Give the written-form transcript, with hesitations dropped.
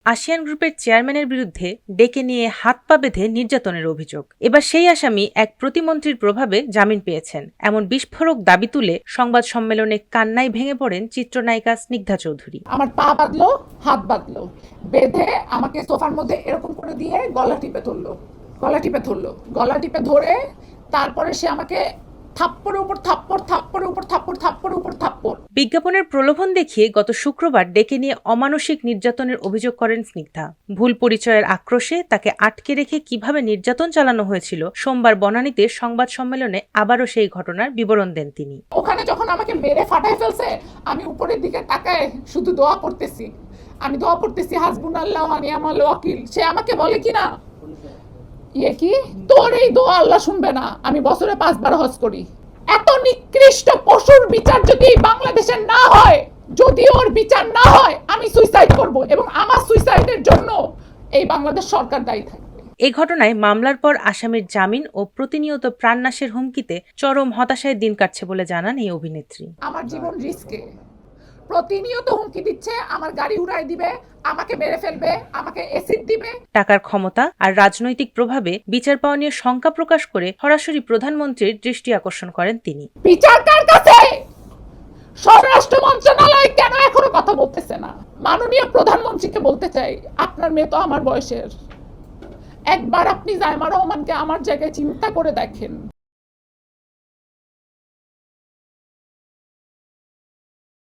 ASEAN গ্রুপের চেয়ারম্যানের বিরুদ্ধে ডেকে নিয়ে হাত পা বেঁধে নির্যাতনের অভিযোগ। এবার সেই আসামি এক প্রতিমন্ত্রীর প্রভাবে জামিন পেয়েছেন, এমন বিস্ফোরক দাবি তুলে সংবাদ সম্মেলনে কান্নায় ভেঙে পড়েন চিত্রনায়িকা স্নিগ্ধা চৌধুরী। আমার পা বাঁধলো, হাত বাঁধলো, বেঁধে আমাকে সোফার মধ্যে এরকম করে দিয়ে গলা টিপে ধরলো, গলা টিপে ধরে তারপরে সে আমাকে থাপ্পড়ের উপর থাপ্পড়, থাপ্পড়ের উপর থাপ্পড়, থাপ্পড়ের উপর থাপ্পড়। বিজ্ঞাপনের প্রলোভন দেখিয়ে গত শুক্রবার ডেকে নিয়ে অমানসিক নির্যাতনের অভিযোগ করেন স্নিগ্ধা। ভুল পরিচয়ের আক্রোশে তাকে আটকে রেখে কিভাবে নির্যাতন চালানো হয়েছিল সোমবার বনানীতে সংবাদ সম্মেলনে আবারও সেই ঘটনার বিবরণ দেন তিনি। ওখানে যখন আমাকে মেরে ফাটাই ফেলছে, আমি উপরের দিকে তাকায় শুধু দোয়া করতেছি, হাসবুনাল্লাহ ওয়া নি'মাল ওয়াকিল। সে আমাকে বলে কিনা, কি তোর এই দোয়া আল্লাহ শুনবে না, আমি বছরে 5 বার হজ করি। এত নিকৃষ্ট পশুর বিচার যদি বাংলাদেশে না হয়, যদি ওর বিচার না হয়, আমি সুইসাইড করব এবং আমার সুইসাইডের জন্য এই বাংলাদেশ সরকার দায়ী থাকবে। এ ঘটনায় মামলার পর আসামির জামিন ও প্রতিনিয়ত প্রাণনাশের হুমকিতে চরম হতাশায় দিন কাটছে বলে জানান এই অভিনেত্রী। আমার জীবন রিস্কে, প্রতিনিয়ত হুমকি দিচ্ছে, আমার গাড়ি উড়াই দিবে, আমাকে মেরে ফেলবে, আমাকে অ্যাসিড দিবে। টাকার ক্ষমতা আর রাজনৈতিক প্রভাবে বিচার পাওয়া নিয়ে শঙ্কা প্রকাশ করে সরাসরি প্রধানমন্ত্রীর দৃষ্টি আকর্ষণ করেন তিনি। বিচার কার কাছে? স্বরাষ্ট্র মন্ত্রণালয় কেন এখনো কথা বলতেছে না? মাননীয় প্রধানমন্ত্রীকে বলতে চাই, আপনার মেয়ে তো আমার বয়সের, একবার আপনি জাইমা রহমানকে আমার জায়গায় চিন্তা করে দেখেন।